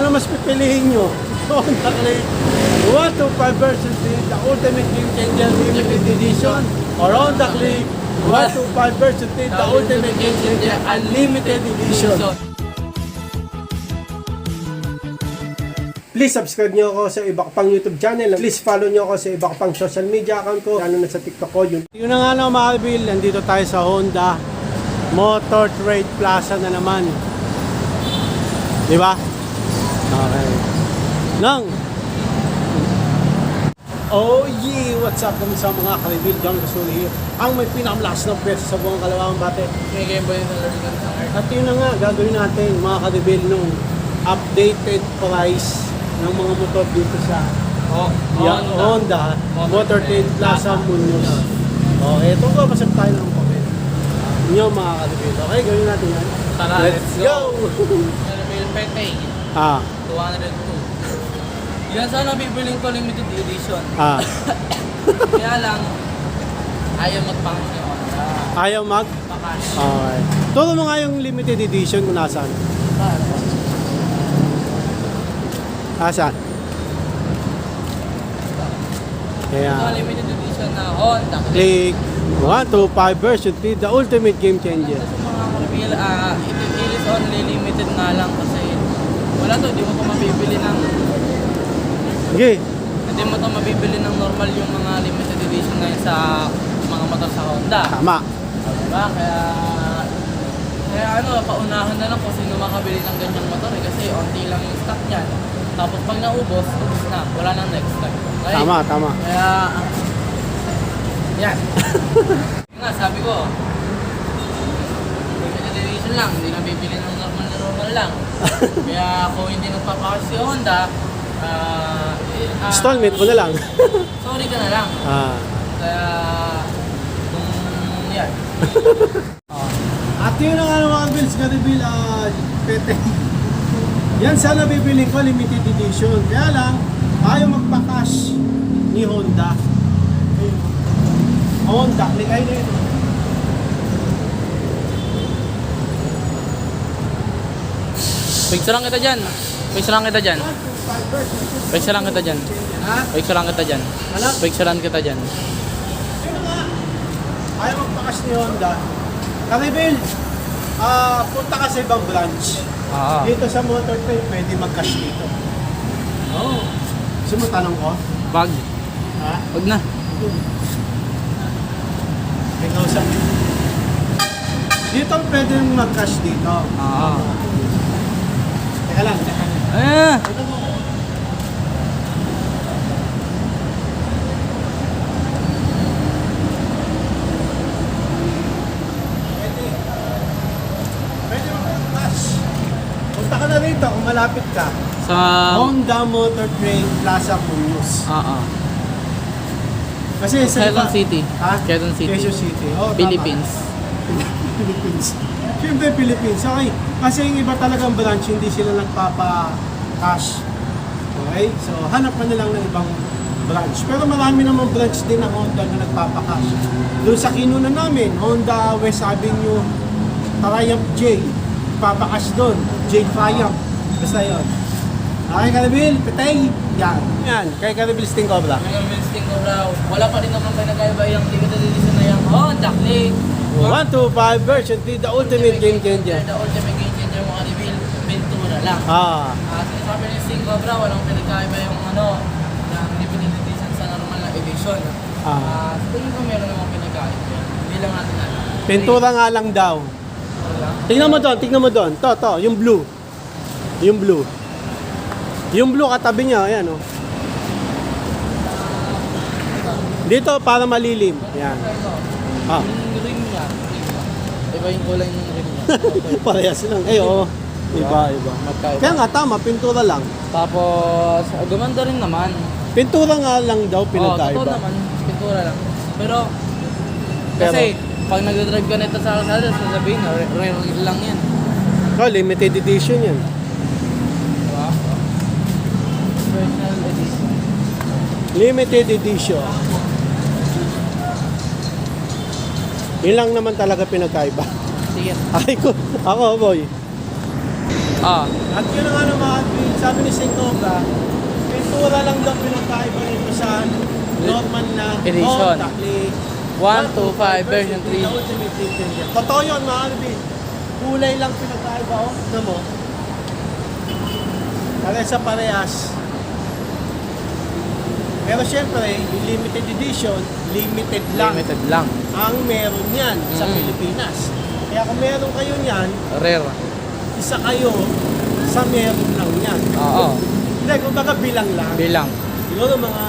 Ano mas pipiliin nyo? Honda Click 125 version 3, the ultimate game changer limited edition, or Honda Click 125 version 3, the ultimate game changer unlimited edition. Please subscribe nyo ako sa iba ko pang YouTube channel. Please follow nyo ako sa iba ko pang social media account ko. Lalo na sa TikTok ko. Yun na nga no, mga kabil. Nandito tayo sa Honda Motor Trade Plaza na naman. Diba? Okay. Nang! Oh yeah! What's up kami sa mga kabil? John Gasoli here. Ang may pinakamalakas na pwesto sa buong Kalawang Bate. May game ba yun na learning ka sa art? At yun na nga, gagawin natin mga kabil nung updated price ng mga motor dito sa Honda Motor Trade Plaza Muñoz. Okay, ito ko pasap tayo ng papel. Inyo mga kalibid. Okay, gawin natin yan. Tara, let's go! Caravelle Pete, 202. Yan sana bibiling ko limited edition. Kaya lang, ayaw magpangit yung Honda. Ayaw mag? Pakash. Okay. Turo mo nga yung limited edition kung nasaan. Asan? Ito Kaya limited edition na Honda Click 125 version 3, the ultimate game changer. Sa mga Caravelle, it is only limited nga lang kasi wala to, hindi mo ito mabibili ng Okay. hindi mo ito mabibili ng normal yung mga limited edition ngayon sa mga motor sa Honda. Tama. Diba? Kaya ano, paunahan na lang kung sino makabili ng ganyang motor kasi onti lang yung stock niyan. Tapos pag naubos, ubos na. Wala nang next time. Okay? Tama. Kaya, yan. Yun nga, sabi ko, limited edition lang, hindi na bibili ng normal lang. Kaya kung hindi nagpapakas si Honda, Installment mo na lang. sorry ka na lang. Kaya, yan. At yun ang ano mga bills, Caravelle, Pete. Yan sana bibiling ko, limited edition. Kaya lang, ayaw magpa-cash ni Honda. Honda, ligay na yun. Picture lang kita dyan. Picture lang kita dyan. Picture lang kita dyan. Ha? Picture lang kita dyan. Ano? Picture lang kita dyan. Yun nga. Ayaw magpa-cash ni Honda. Caravelle, punta ka sa ibang branch. Dito sa Motor Trade, pwede mag-cash dito. Oo. Gusto mo tanong ko? Bag. Ha? Wag na. Ikaw sa... Dito pwede mag-cash dito. Teka lang. Ito mo. Pwede mag-cash. Punta ka na rito kung malapit ka. Sa... Honda Motor Trade Plaza Muñoz. Kasi sa Quezon iba- City. Ha? Quezon City. Quezon City. Oh, tama. Philippines. Philippines. Siyempre Philippines. Okay. Kasi yung iba talagang branch, hindi sila nagpapa-cash. Okay? So, hanap ka na lang ng ibang branch. Pero marami namang branch din ng Honda na nagpapa-cash. Doon sa kinunan namin, Honda West Avenue, Triumph J. Papa-cash doon. J Triumph. Basta yun. Okay, Caravelle, Petay. Yan. Kay Caravelle Sting Cobra. Ngayon, Winston Cobra, wala pa rin naman kayo nagkaiba yung limited edition na yung Honda Click. 125 version 3, the ultimate game changer. The ultimate game changer mga reveal, Ventura lang. Sinasabi ni Sting Cobra, walang pinagkaiba yung yung limited edition sa normal na edition. Tingin ko meron namang pinagkaiba. Hindi lang natin alam. Pintura nga lang daw. Tingnan mo doon. To, yung blue. Yung blue. Yung blue katabi niya, ayan oh. Dito para malilim. Yan. Yung rim niya. Iba yung kulay ng rim niya. Parehas lang. Oo. Iba. Magkaiba. Kaya nga tama, pintura lang. Tapos, gumanda rin naman. Pintura nga lang daw Totoo pinagkaiba. naman, pintura lang. Kasi, pag nag-drive ka nito sa kalsada, sasabihin, rare lang yan. Limited edition yan. Diba? Special edition. Limited edition. Yun lang naman talaga pinagkaiba. Sige. Ako boy. Ah. At yun ang ano mga sabi sabi ni Sing Cobra, pintura lang daw pinagkaiba nito sa normal na Edition. Honda Click 125 version 3. Ultimate Game Changer. Totoo yun mga Arvin. Kulay lang pinagkaiba, oh. Na mo. Parehas sa parehas. Pero syempre, yung limited edition, limited lang Limited lang. ang meron yan sa Mm. Pilipinas. Kaya kung meron kayo yan, Rare. isa kayo sa meron lang yan. Oo. Hindi, kung baka bilang lang. Bilang. Siguro mga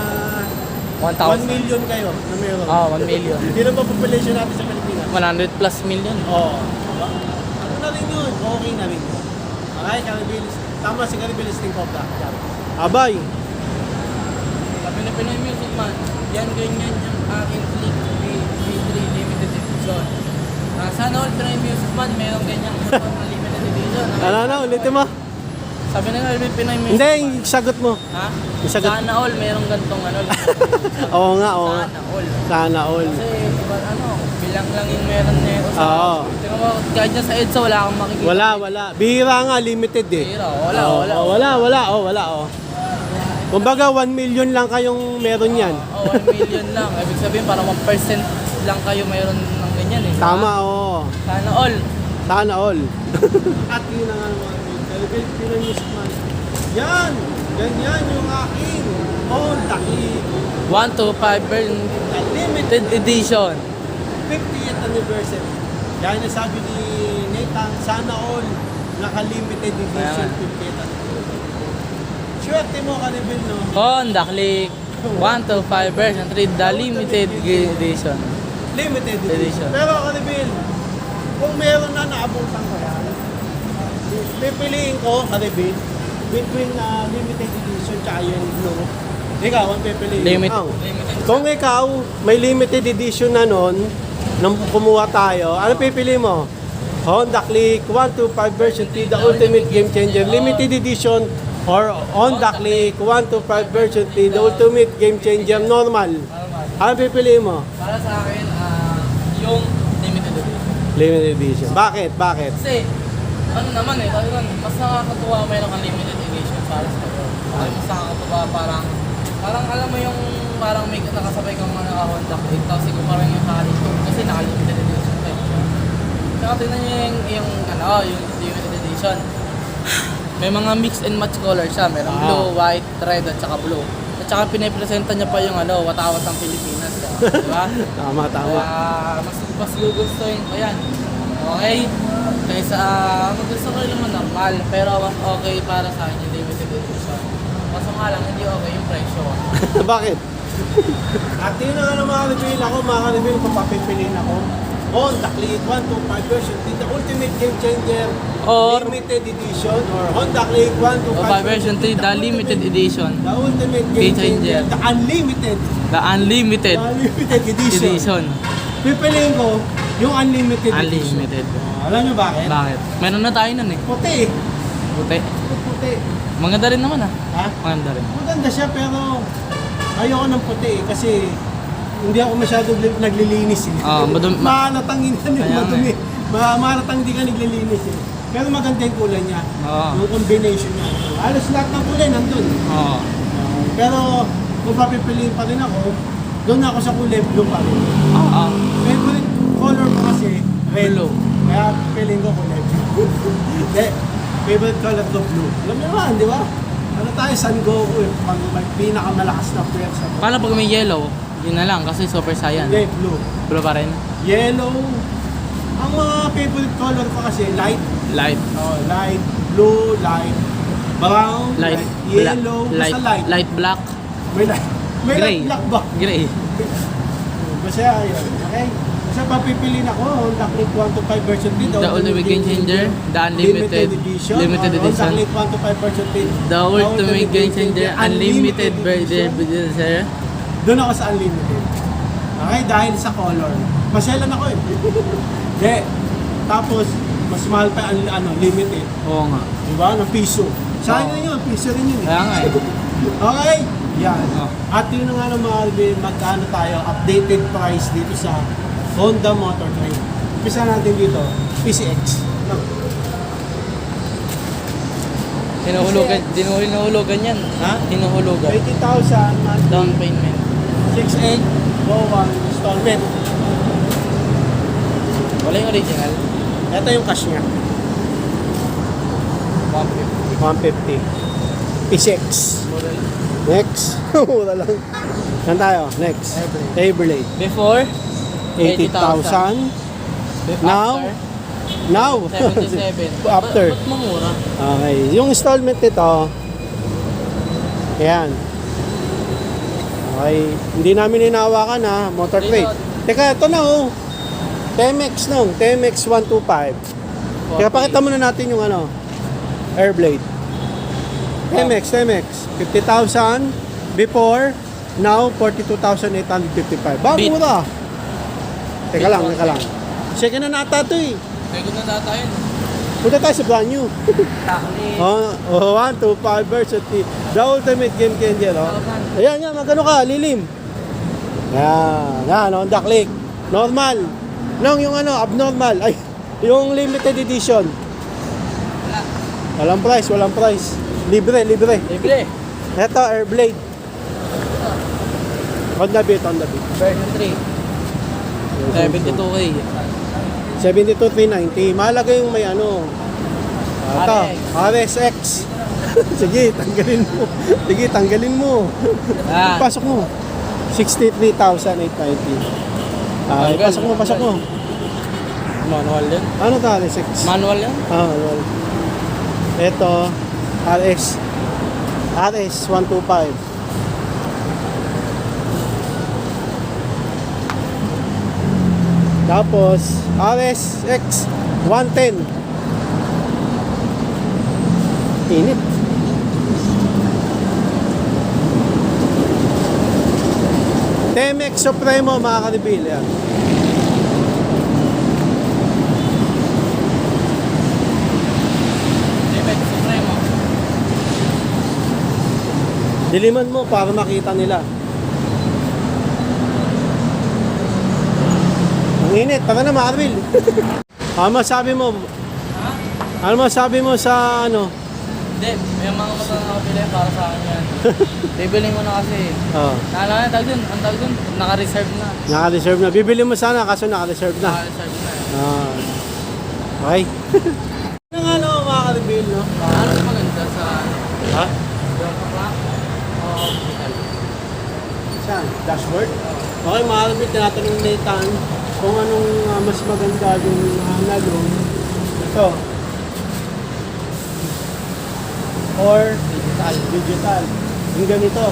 1 1,000. million kayo na meron. Oo, 1 million. Hindi na ba population natin sa Pilipinas? 100 plus million. Oo. Diba? Ano na rin yun? Okay na rin yun. Okay, Caribelis. Tama si Caribelis ng Cobra. Abay. Sabi na Pinoy Music Man, yan ganyan yung aking Click V3 limited edition. Sana all Pinoy Music Man, mayroong ganyang limited edition. Ano na, ulitin mo. Sabi na nga, Pinoy Music Hindi, Man. yung sagot mo. Ha? Yung sagot. Sana all, mayroong gantong ano. Oo nga, oo nga. Sana all. Sana all. Kasi, iba ano, bilang lang yung meron nito. Oo. Tingnan mo, kahit dyan sa EDSA, wala kang makikita. Wala. Bihira nga, limited eh. Bihira, wala. Wala. Kumbaga 1 million lang kayong meron yan. Oo, 1 million lang. Ibig sabihin, parang 1% lang kayo mayroon ng ganyan eh. Tama, oo. Sana all. Sana all. At yun na nga mga Caribelis Pinoy Music Man. Yan! Ganyan yung aking Honda Click 125 version Limited edition. 50th anniversary. Yan na sabi ni Nathan, sana all naka-limited edition Ayan. 50th anniversary. Swerte mo, Caribel, no? Honda Click 125 version 3, the limited edition. Limited edition. Edition. Pero, Caribel, kung meron na naabutan ko yan, pipiliin ko, Caribel, between limited edition tsaka yung blue. Ikaw, ang pipiliin. Limited. Ikaw. Kung ikaw, may limited edition na nun, nang kumuha tayo, ano pipili mo? Honda Click 125 version 3, the ultimate game changer. Limited edition or Honda Click 125 version 3, the ultimate game changer normal. Ano pipili mo? Para sa akin, yung limited edition. Limited edition. Bakit? Kasi, ano naman eh, talagang mas nakakatuwa mayroon kang limited edition para sa iyo. Mas nakakatuwa parang alam mo yung parang may nakasabay kang mga naka-Honda Click, tapos ikaw parang yung naka-limited kasi naka-limited edition pa eh. Saka tingnan nyo yung limited edition. May mga mix and match color siya. Merong blue, white, red, at saka blue. At saka pinipresenta niya pa yung watawat ng Pilipinas. Di ba? Tama. Kaya mas gugustuhin ko yan. Okay? Kaysa, gusto ko rin naman normal. Pero mas okay para sa akin yung limited edition. Kaso nga lang, hindi okay yung presyo. Bakit? At yun na nga ng mga review ako, kung papipiliin ako. Honda Click 125 version 3, the ultimate game changer. Or limited edition or Honda Click 125 version 3, the limited edition. The ultimate game changer. The unlimited. The unlimited Edition. edition. Pipiliin ko yung unlimited edition. Unlimited. Alam nyo bakit? Bakit? Meron na tayo nun eh. Puti. Puti. Puti. Maganda rin naman ah. Ha? Maganda rin. Maganda siya pero ayoko ng puti kasi hindi ako masyadong naglilinis eh. Mahalatang hindi ka madumi. Mahalatang hindi ka naglilinis eh. Pero maganda yung kulay niya. Oo. Yung combination niya. Halos lahat ng kulay nandun. Oo. Pero kung papipiliin pa rin ako, doon ako sa kulay blue pa rin. Oo. Favorite color ko kasi red. Blue. Kaya pipiliin ko kulay blue. Hindi. Favorite color ko blue. Alam mo naman, di ba? Ano tayo, San Goku eh. Pag may pinakamalakas na pwersa. Paano pag may yellow? Yun na lang kasi Super Saiyan. Hindi, blue. Blue pa rin? Yellow. Ang mga favorite color ko kasi light. Light. Oh, light, blue, light, brown, Light. yellow, Light. basta light. Light black. May light. May Gray. light black ba? Gray. Basta yun, okay? Basta papipiliin ako, Honda Click 125 version 3. The ultimate game changer. The unlimited edition. limited Honda edition. Click 125 version 3. The ultimate game changer. Unlimited version. Doon ako sa unlimited. Okay, dahil sa color. Masyalan ako eh. Hindi. Tapos, mas mahal pa ang limited. Oo nga. Diba? Ng piso. Sayang na yun, piso rin yun eh. Kaya nga eh. Okay? Yan. Oh. At yun na nga ng mga Alvin, magkano tayo, updated price dito sa Honda Motor Trade. Umpisa natin dito, PCX. No. Hinuhulugan yan. Ha? Hinuhulugan. 80,000 monthly. Down payment. 6,800 1 installment. Wala yung original. Ito yung cash niya. 150. 150. P6. Next. Mura lang. Saan tayo? Next. Everlade. Before, 80,000. Now? After, Now. 77. After. Ba't mamura? Okay. Yung installment nito, ayan. Okay. Hindi namin hinahawakan ha, motor trade. Teka, ito na oh. TMX nung, TMX 125. Kaya pakita muna natin yung ano, Airblade. TMX, 50,000 before, now 42,855. Ba, Beat. mura. Teka lang. Second na nata ito eh. Pagod na data yun. Punta tayo sa brand new. Takli. 1, 2, 5 versus the ultimate game changer. Oh. Ayan, magkano ka, lilim. Yan, on the click. Normal. Nung yung ano, abnormal. Ay, yung limited edition. Walang price. Libre. Libre. Ito, Airblade. Honda Beat. Version 3. 72K. 72,390. Mahalaga yung may ano. Ito, RSX. Sige, tanggalin mo. Ah. Pasok mo. 63,890. Pasok mo. Manual yan. Ano to, RSX? Manual yan? Manual. Ito, RS 125. Tapos, RSX 110. Init. TMX Supremo, mga ka-reveal. Yan. Libre. Supremo. Diliman mo para makita nila. Ang init. Tara na, mga ka-reveal. Ano masabi mo? Ha? Ano masabi mo sa ano? Hindi. May mga mata na kapila para sa akin yan. Bibili mo na kasi. Oh, Naalala na ang tawag dun, naka-reserve na. naka-reserve na. Bibili mo sana kaso naka-reserve na. Naka-reserve na. Ah. Okay. Ano nga no, mga ka-reveal, no? Ano yung maganda sa Ha? yung clock? O digital? Saan? Dashboard? Okay, mga ka-reveal, tinatanong ni Tan kung anong mas maganda yung analog. Ito. Or digital. Yung ganito.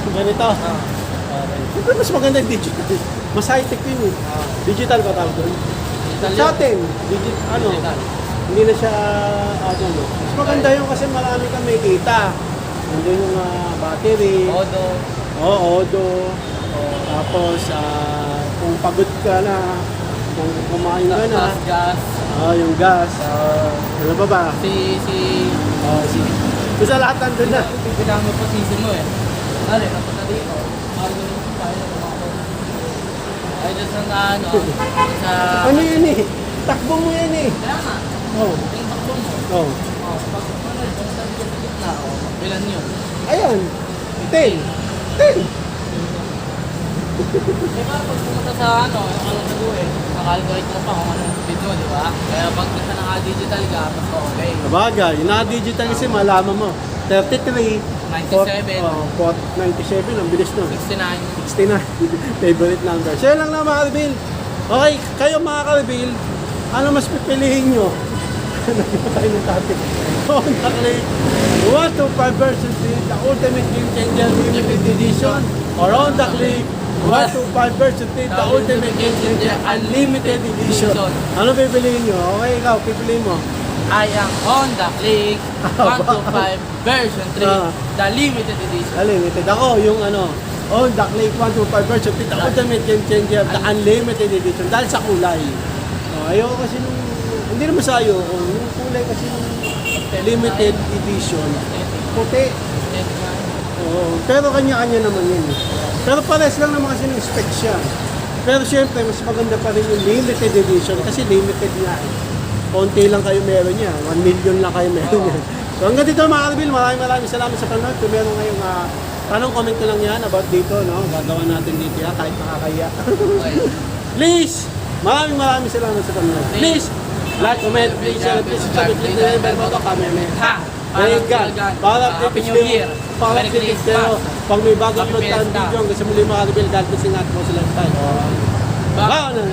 Yung ganito. Okay. Siyempre mas maganda yung digital. Mas high-tech yun eh. Digital ba tawag doon? Digital Sa yun. atin, Digital. hindi na siya ano. Mas maganda yun kasi marami kang may kita. Nandun yung battery. Odo. Odo. Tapos, kung pagod ka na, kung kumain ka na, Gas. yung gas, ano pa ba? Si Basta lahat nandun na. Pipinang mo pa sisi mo eh. Dali, napunta dito. Marunong tayo na kumako. Ay, dyan sa ano, sa... Ano yun eh? Takbo mo yan eh. Kaya nga, Oh. yung takbo mo. Oh. Pag ano, kung saan ka sa gitna, bilan yun. Ayan. 10. Eh, para pag pumunta sa ano, yung anong nag-uwi, nakalculate mo pa kung anong speed mo, di ba? Kaya pag isa naka-digital ka, mas okay. Sabagay, yung naka-digital kasi malaman mo. 33, 97. 97, ang bilis nun. 69. 69, favorite number. So yun lang na mga ka-reveal. Okay, kayo mga ka-reveal, ano mas pipiliin nyo? Nagpapatay tayo ng topic. Honda Click 125 version 3, the ultimate game changer limited edition. Or Honda Click 125 version 3, the ultimate game changer unlimited edition. Ano pipiliin nyo? Okay, ikaw, pipiliin mo. Ay ang Honda Click 125 version 3, the limited edition. Unlimited. Ako, yung ano, Honda Click 125 version 3, the ultimate game changer, the unlimited edition. Dahil sa kulay. Ayoko kasi nung, hindi naman sa ayoko, yung kulay kasi nung limited edition. Puti. Oo, pero kanya-kanya naman yun. Pero pares lang naman kasi ng specs siya. Pero syempre, mas maganda pa rin yung limited edition kasi limited nga eh. konti lang kayo meron niya. 1 million lang kayo meron niya. So hanggang dito mga Arbil, maraming salamat sa panonood. Kung meron ngayong tanong, comment ko lang yan about dito, no? Gagawa natin dito yan kahit nakakaya. Okay. Please, maraming salamat sa panonood. Please, like, comment, please, share, please, subscribe, please, bell button, kami. Ha! Thank God. Para Happy New Year. Para Merry updated Christmas. kayo. Pag may bagong Happy upload tayong Fiesta. video, hanggang sa muli mga Arbil, God bless, ingat po sa lifestyle. Bye! Bye!